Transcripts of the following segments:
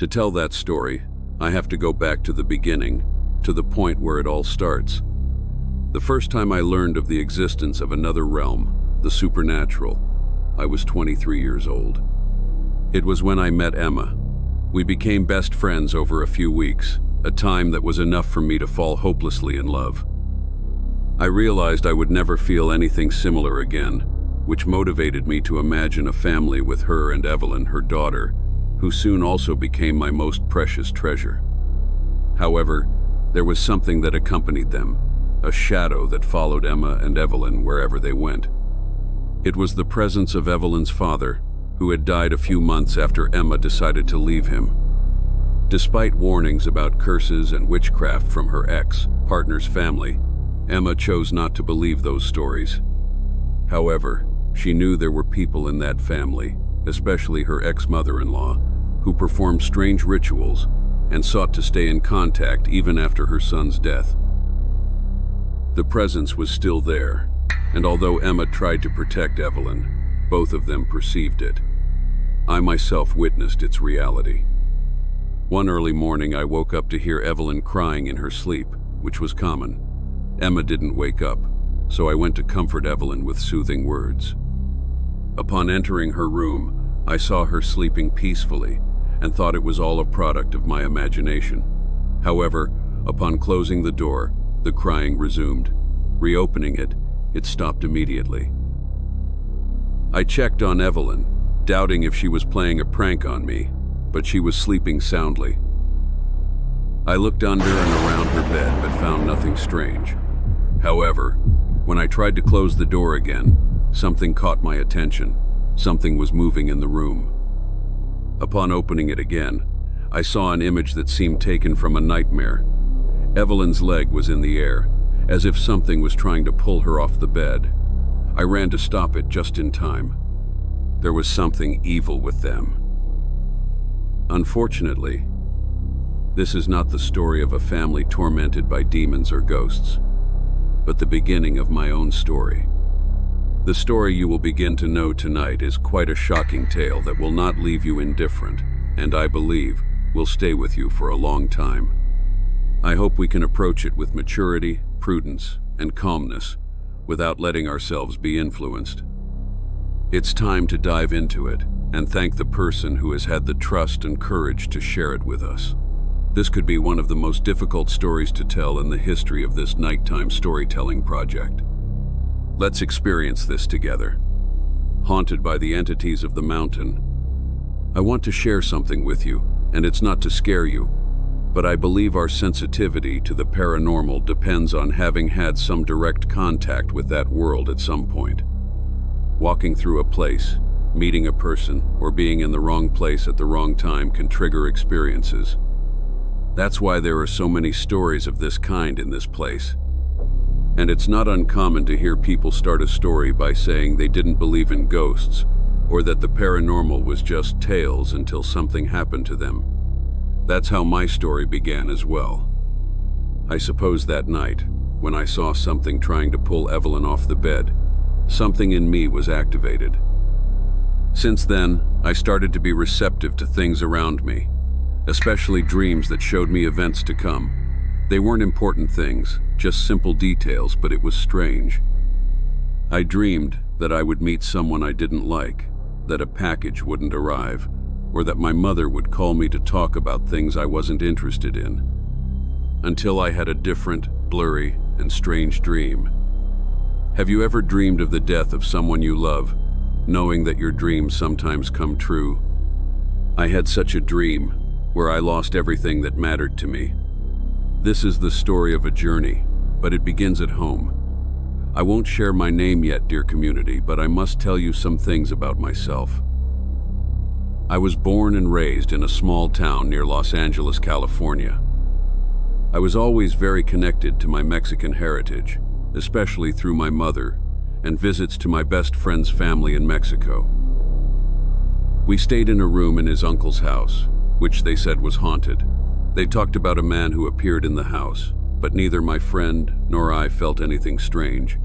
To tell that story, I have to go back to the beginning, to the point where it all starts. The first time I learned of the existence of another realm, the supernatural, I was 23 years old. It was when I met Emma. We became best friends over a few weeks, a time that was enough for me to fall hopelessly in love. I realized I would never feel anything similar again, which motivated me to imagine a family with her and Evelyn, her daughter, who soon also became my most precious treasure. However, there was something that accompanied them, a shadow that followed Emma and Evelyn wherever they went. It was the presence of Evelyn's father, who had died a few months after Emma decided to leave him. Despite warnings about curses and witchcraft from her ex-partner's family, Emma chose not to believe those stories. However, she knew there were people in that family, especially her ex-mother-in-law, who performed strange rituals and sought to stay in contact even after her son's death. The presence was still there, and although Emma tried to protect Evelyn, both of them perceived it. I myself witnessed its reality. One early morning, I woke up to hear Evelyn crying in her sleep, which was common. Emma didn't wake up, so I went to comfort Evelyn with soothing words. Upon entering her room, I saw her sleeping peacefully and thought it was all a product of my imagination. However, upon closing the door, the crying resumed. Reopening it, it stopped immediately. I checked on Evelyn, doubting if she was playing a prank on me, but she was sleeping soundly. I looked under and around her bed but found nothing strange. However, when I tried to close the door again, something caught my attention. Something was moving in the room. Upon opening it again, I saw an image that seemed taken from a nightmare. Evelyn's leg was in the air, as if something was trying to pull her off the bed. I ran to stop it just in time. There was something evil with them. Unfortunately, this is not the story of a family tormented by demons or ghosts, but the beginning of my own story. The story you will begin to know tonight is quite a shocking tale that will not leave you indifferent, and I believe will stay with you for a long time. I hope we can approach it with maturity, prudence, and calmness, without letting ourselves be influenced. It's time to dive into it and thank the person who has had the trust and courage to share it with us. This could be one of the most difficult stories to tell in the history of this nighttime storytelling project. Let's experience this together. Haunted by the entities of the mountain. I want to share something with you, and it's not to scare you, but I believe our sensitivity to the paranormal depends on having had some direct contact with that world at some point. Walking through a place, meeting a person, or being in the wrong place at the wrong time can trigger experiences. That's why there are so many stories of this kind in this place. And it's not uncommon to hear people start a story by saying they didn't believe in ghosts, or that the paranormal was just tales until something happened to them. That's how my story began as well. I suppose that night, when I saw something trying to pull Evelyn off the bed, something in me was activated. Since then, I started to be receptive to things around me, especially dreams that showed me events to come. They weren't important things, just simple details, but it was strange. I dreamed that I would meet someone I didn't like, that a package wouldn't arrive, or that my mother would call me to talk about things I wasn't interested in. Until I had a different, blurry, and strange dream. Have you ever dreamed of the death of someone you love, knowing that your dreams sometimes come true? I had such a dream, where I lost everything that mattered to me. This is the story of a journey, but it begins at home. I won't share my name yet, dear community, but I must tell you some things about myself. I was born and raised in a small town near Los Angeles, California. I was always very connected to my Mexican heritage, especially through my mother, and visits to my best friend's family in Mexico. We stayed in a room in his uncle's house, which they said was haunted. They talked about a man who appeared in the house, but neither my friend nor I felt anything strange.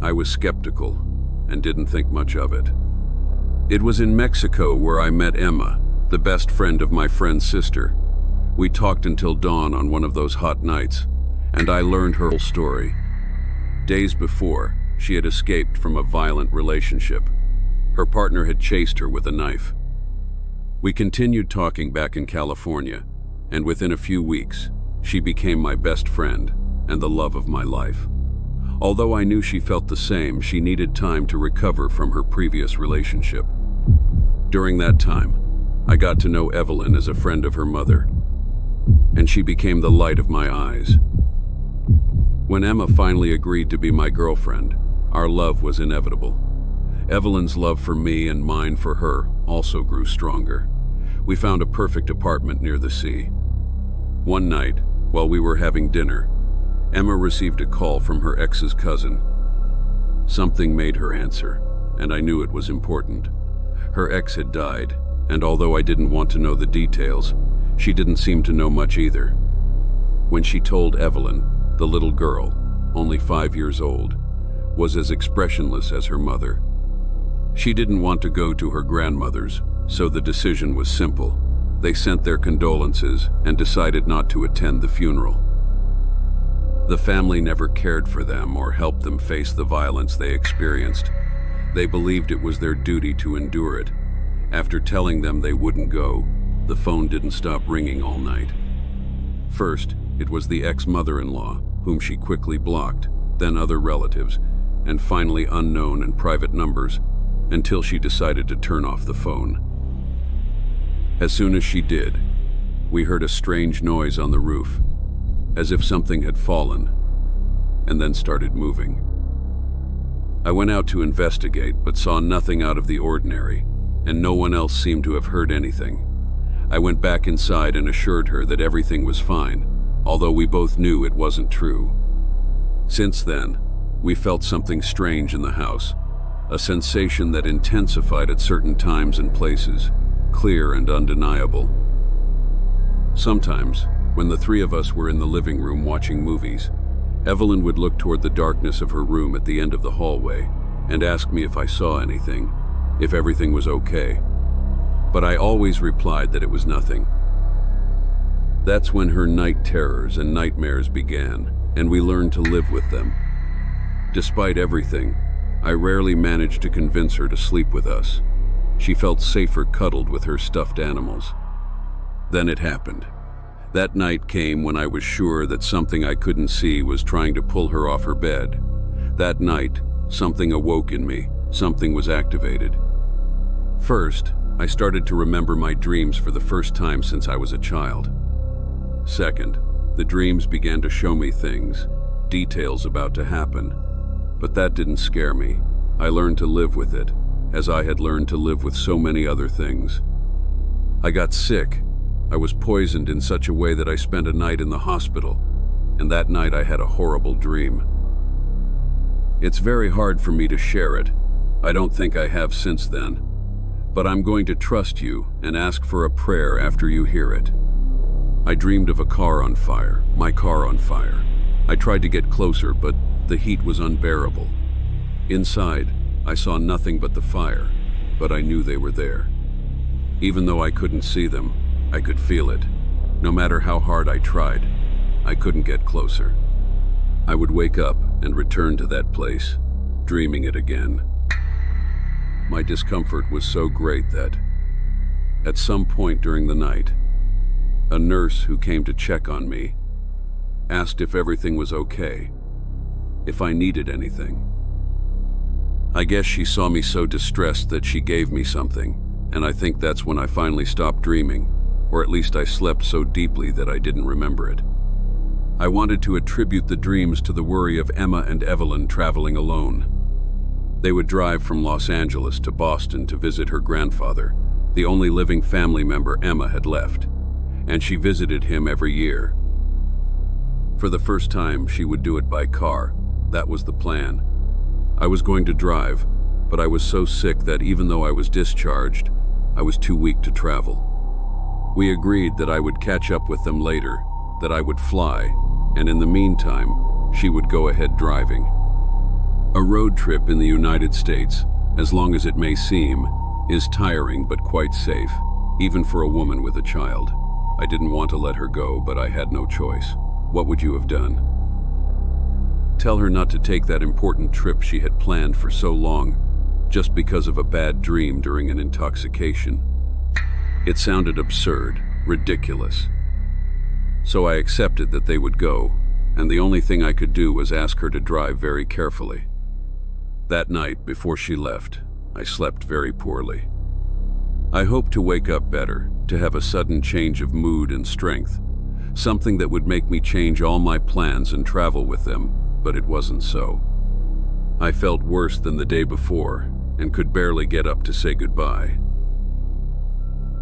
I was skeptical and didn't think much of it. It was in Mexico where I met Emma, the best friend of my friend's sister. We talked until dawn on one of those hot nights, and I learned her whole story. Days before, she had escaped from a violent relationship. Her partner had chased her with a knife. We continued talking back in California, and within a few weeks, she became my best friend and the love of my life. Although I knew she felt the same, she needed time to recover from her previous relationship. During that time, I got to know Evelyn as a friend of her mother, and she became the light of my eyes. When Emma finally agreed to be my girlfriend, our love was inevitable. Evelyn's love for me and mine for her also grew stronger. We found a perfect apartment near the sea. One night, while we were having dinner, Emma received a call from her ex's cousin. Something made her answer, and I knew it was important. Her ex had died, and although I didn't want to know the details, she didn't seem to know much either. When she told Evelyn, the little girl, only 5 years old, was as expressionless as her mother. She didn't want to go to her grandmother's, so the decision was simple. They sent their condolences and decided not to attend the funeral. The family never cared for them or helped them face the violence they experienced. They believed it was their duty to endure it. After telling them they wouldn't go, the phone didn't stop ringing all night. First, it was the ex-mother-in-law, whom she quickly blocked, then other relatives, and finally unknown and private numbers, until she decided to turn off the phone. As soon as she did, we heard a strange noise on the roof, as if something had fallen, and then started moving. I went out to investigate, but saw nothing out of the ordinary, and no one else seemed to have heard anything. I went back inside and assured her that everything was fine, although we both knew it wasn't true. Since then, we felt something strange in the house, a sensation that intensified at certain times and places, clear and undeniable. Sometimes, when the three of us were in the living room watching movies, Evelyn would look toward the darkness of her room at the end of the hallway and ask me if I saw anything, if everything was okay. But I always replied that it was nothing. That's when her night terrors and nightmares began, and we learned to live with them. Despite everything, I rarely managed to convince her to sleep with us. She felt safer cuddled with her stuffed animals. Then it happened. That night came when I was sure that something I couldn't see was trying to pull her off her bed. That night, something awoke in me, something was activated. First, I started to remember my dreams for the first time since I was a child. Second, the dreams began to show me things, details about to happen. But that didn't scare me. I learned to live with it, as I had learned to live with so many other things. I got sick. I was poisoned in such a way that I spent a night in the hospital, and that night I had a horrible dream. It's very hard for me to share it. I don't think I have since then. But I'm going to trust you and ask for a prayer after you hear it. I dreamed of a car on fire, my car on fire. I tried to get closer, but the heat was unbearable. Inside, I saw nothing but the fire, but I knew they were there. Even though I couldn't see them, I could feel it. No matter how hard I tried, I couldn't get closer. I would wake up and return to that place, dreaming it again. My discomfort was so great that, at some point during the night, a nurse who came to check on me asked if everything was okay, if I needed anything. I guess she saw me so distressed that she gave me something, and I think that's when I finally stopped dreaming, or at least I slept so deeply that I didn't remember it. I wanted to attribute the dreams to the worry of Emma and Evelyn traveling alone. They would drive from Los Angeles to Boston to visit her grandfather, the only living family member Emma had left, and she visited him every year. For the first time, she would do it by car. That was the plan. I was going to drive, but I was so sick that even though I was discharged, I was too weak to travel. We agreed that I would catch up with them later, that I would fly, and in the meantime, she would go ahead driving. A road trip in the United States, as long as it may seem, is tiring but quite safe. even for a woman with a child. I didn't want to let her go, but I had no choice. What would you have done? Tell her not to take that important trip she had planned for so long, just because of a bad dream during an intoxication. It sounded absurd, ridiculous. So I accepted that they would go, and the only thing I could do was ask her to drive very carefully. That night, before she left, I slept very poorly. I hoped to wake up better, to have a sudden change of mood and strength, something that would make me change all my plans and travel with them, but it wasn't so. I felt worse than the day before and could barely get up to say goodbye.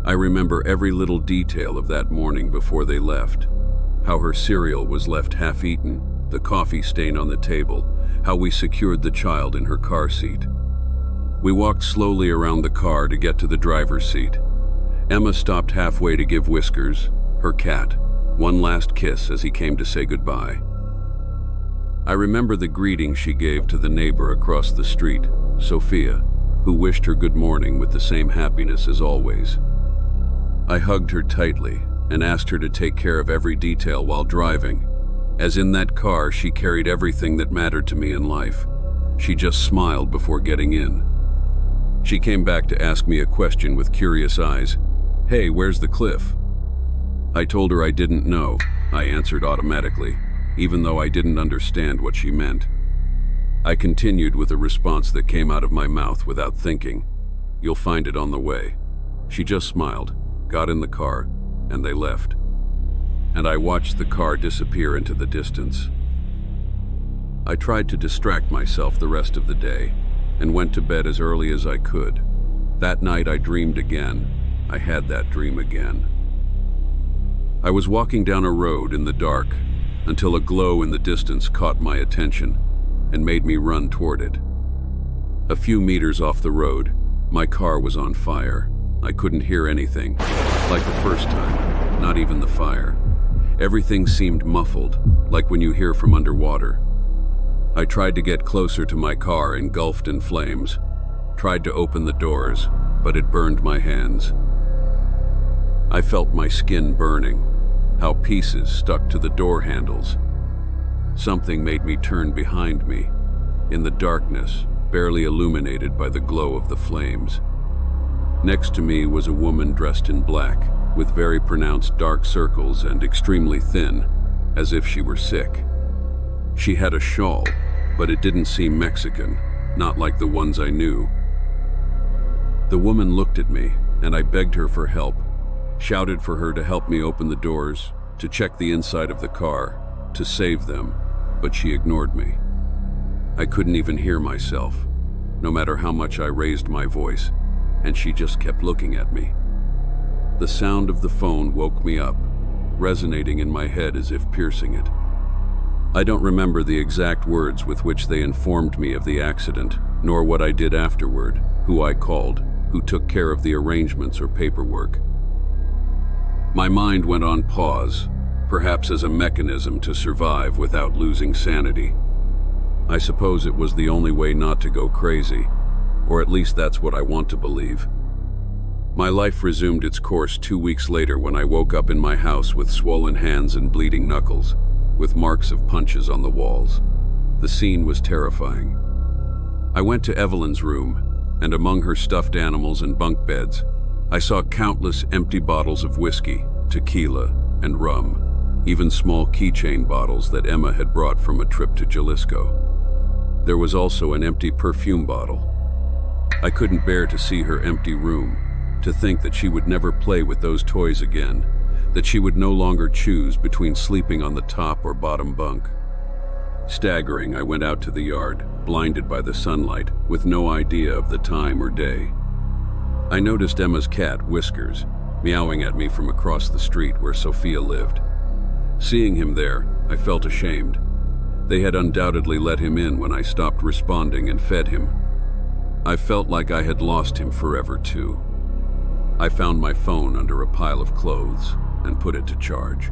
I remember every little detail of that morning before they left. How her cereal was left half-eaten, the coffee stain on the table, how we secured the child in her car seat. We walked slowly around the car to get to the driver's seat. Emma stopped halfway to give Whiskers, her cat, one last kiss as he came to say goodbye. I remember the greeting she gave to the neighbor across the street, Sophia, who wished her good morning with the same happiness as always. I hugged her tightly and asked her to take care of every detail while driving, as in that car she carried everything that mattered to me in life. She just smiled before getting in. She came back to ask me a question with curious eyes. "Hey, where's the cliff?" I told her I didn't know. I answered automatically, even though I didn't understand what she meant. I continued with a response that came out of my mouth without thinking. "You'll find it on the way." She just smiled, got in the car, and they left. And I watched the car disappear into the distance. I tried to distract myself the rest of the day and went to bed as early as I could. That night I dreamed again. I had that dream again. I was walking down a road in the dark until a glow in the distance caught my attention and made me run toward it. A few meters off the road, my car was on fire. I couldn't hear anything, like the first time, not even the fire. Everything seemed muffled, like when you hear from underwater. I tried to get closer to my car engulfed in flames, tried to open the doors, but it burned my hands. I felt my skin burning, how pieces stuck to the door handles. Something made me turn behind me, in the darkness, barely illuminated by the glow of the flames. Next to me was a woman dressed in black, with very pronounced dark circles and extremely thin, as if she were sick. She had a shawl, but it didn't seem Mexican, not like the ones I knew. The woman looked at me, and I begged her for help, shouted for her to help me open the doors, to check the inside of the car, to save them, but she ignored me. I couldn't even hear myself, no matter how much I raised my voice, and she just kept looking at me. The sound of the phone woke me up, resonating in my head as if piercing it. I don't remember the exact words with which they informed me of the accident, nor what I did afterward, who I called, who took care of the arrangements or paperwork. My mind went on pause, perhaps as a mechanism to survive without losing sanity. I suppose it was the only way not to go crazy, or at least that's what I want to believe. My life resumed its course 2 weeks later when I woke up in my house with swollen hands and bleeding knuckles, with marks of punches on the walls. The scene was terrifying. I went to Evelyn's room, and among her stuffed animals and bunk beds, I saw countless empty bottles of whiskey, tequila, and rum, even small keychain bottles that Emma had brought from a trip to Jalisco. There was also an empty perfume bottle. I couldn't bear to see her empty room, to think that she would never play with those toys again, that she would no longer choose between sleeping on the top or bottom bunk. Staggering, I went out to the yard, blinded by the sunlight, with no idea of the time or day. I noticed Emma's cat, Whiskers, meowing at me from across the street where Sophia lived. Seeing him there, I felt ashamed. They had undoubtedly let him in when I stopped responding and fed him. I felt like I had lost him forever too. I found my phone under a pile of clothes and put it to charge.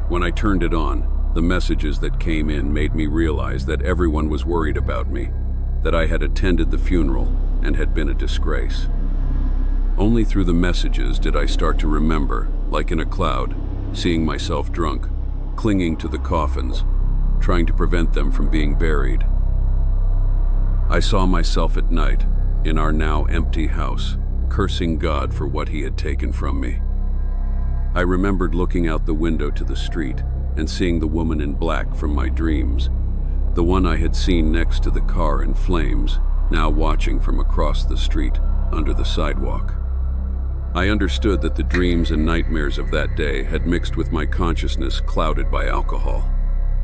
When I turned it on, the messages that came in made me realize that everyone was worried about me, that I had attended the funeral and had been a disgrace. Only through the messages did I start to remember, like in a cloud, seeing myself drunk, clinging to the coffins, trying to prevent them from being buried. I saw myself at night, in our now empty house, cursing God for what he had taken from me. I remembered looking out the window to the street and seeing the woman in black from my dreams, the one I had seen next to the car in flames, now watching from across the street, under the sidewalk. I understood that the dreams and nightmares of that day had mixed with my consciousness clouded by alcohol.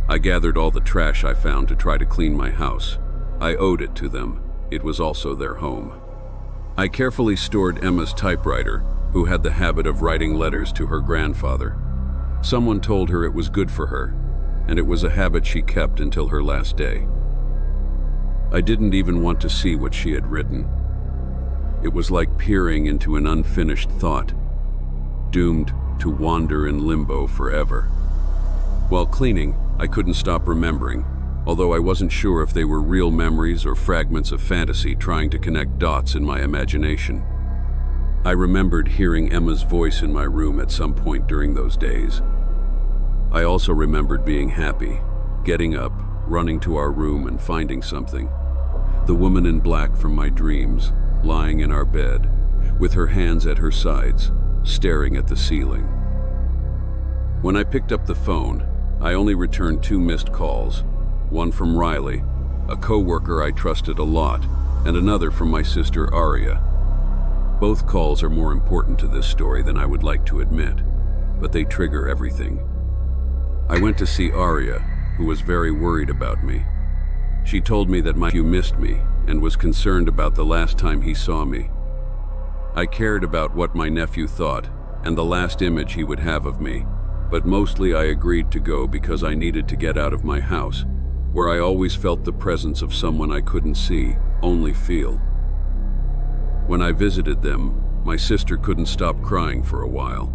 I gathered all the trash I found to try to clean my house. I owed it to them. It was also their home. I carefully stored Emma's typewriter, who had the habit of writing letters to her grandfather. Someone told her it was good for her, and it was a habit she kept until her last day. I didn't even want to see what she had written. It was like peering into an unfinished thought, doomed to wander in limbo forever. While cleaning, I couldn't stop remembering, although I wasn't sure if they were real memories or fragments of fantasy trying to connect dots in my imagination. I remembered hearing Emma's voice in my room at some point during those days. I also remembered being happy, getting up, running to our room and finding something. The woman in black from my dreams, lying in our bed, with her hands at her sides, staring at the ceiling. When I picked up the phone, I only returned 2 missed calls, one from Riley, a co-worker I trusted a lot, and another from my sister Aria. Both calls are more important to this story than I would like to admit, but they trigger everything. I went to see Aria, who was very worried about me. She told me that my nephew missed me and was concerned about the last time he saw me. I cared about what my nephew thought and the last image he would have of me, but mostly I agreed to go because I needed to get out of my house, where I always felt the presence of someone I couldn't see, only feel. When I visited them, my sister couldn't stop crying for a while.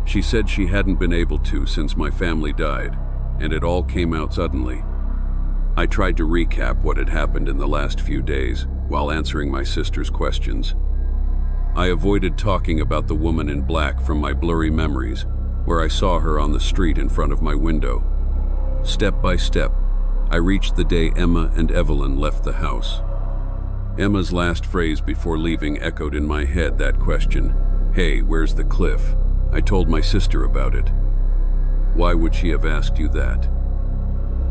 She said she hadn't been able to since my family died, and it all came out suddenly. I tried to recap what had happened in the last few days while answering my sister's questions. I avoided talking about the woman in black from my blurry memories, where I saw her on the street in front of my window. Step by step, I reached the day Emma and Evelyn left the house. Emma's last phrase before leaving echoed in my head that question, "Hey, where's the cliff?" I told my sister about it. "Why would she have asked you that?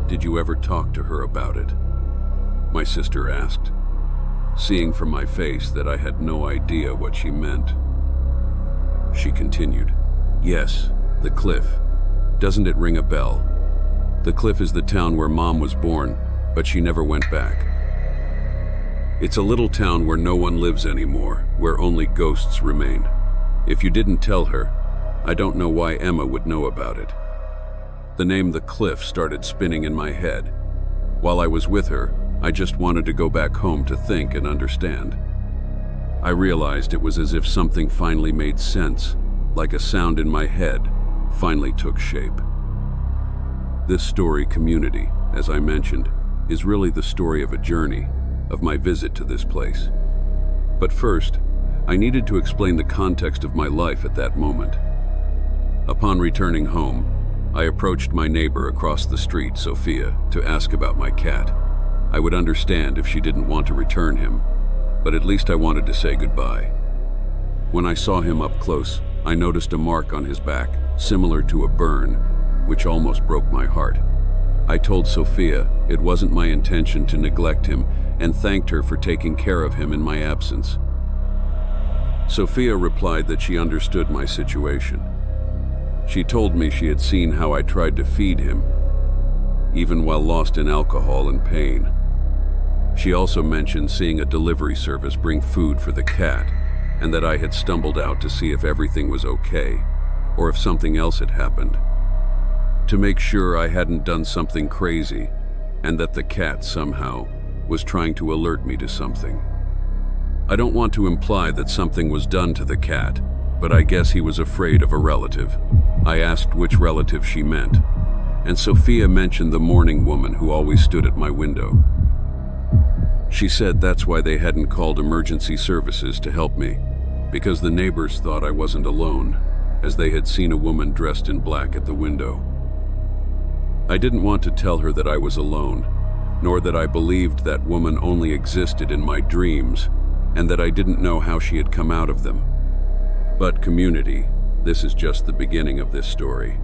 Did you ever talk to her about it?" My sister asked, seeing from my face that I had no idea what she meant. She continued, "Yes, the cliff. Doesn't it ring a bell? The cliff is the town where Mom was born, but she never went back. It's a little town where no one lives anymore, where only ghosts remain. If you didn't tell her, I don't know why Emma would know about it." The name The Cliff started spinning in my head. While I was with her, I just wanted to go back home to think and understand. I realized it was as if something finally made sense, like a sound in my head finally took shape. This story, Community, as I mentioned, is really the story of a journey, of my visit to this place. But first, I needed to explain the context of my life at that moment. Upon returning home, I approached my neighbor across the street, Sophia, to ask about my cat. I would understand if she didn't want to return him, but at least I wanted to say goodbye. When I saw him up close, I noticed a mark on his back, similar to a burn, which almost broke my heart. I told Sophia it wasn't my intention to neglect him and thanked her for taking care of him in my absence. Sophia replied that she understood my situation. She told me she had seen how I tried to feed him, even while lost in alcohol and pain. She also mentioned seeing a delivery service bring food for the cat, and that I had stumbled out to see if everything was okay, or if something else had happened. To make sure I hadn't done something crazy, and that the cat somehow was trying to alert me to something. I don't want to imply that something was done to the cat, but I guess he was afraid of a relative. I asked which relative she meant, and Sophia mentioned the morning woman who always stood at my window. She said that's why they hadn't called emergency services to help me, because the neighbors thought I wasn't alone, as they had seen a woman dressed in black at the window. I didn't want to tell her that I was alone, nor that I believed that woman only existed in my dreams, and that I didn't know how she had come out of them. But community, this is just the beginning of this story.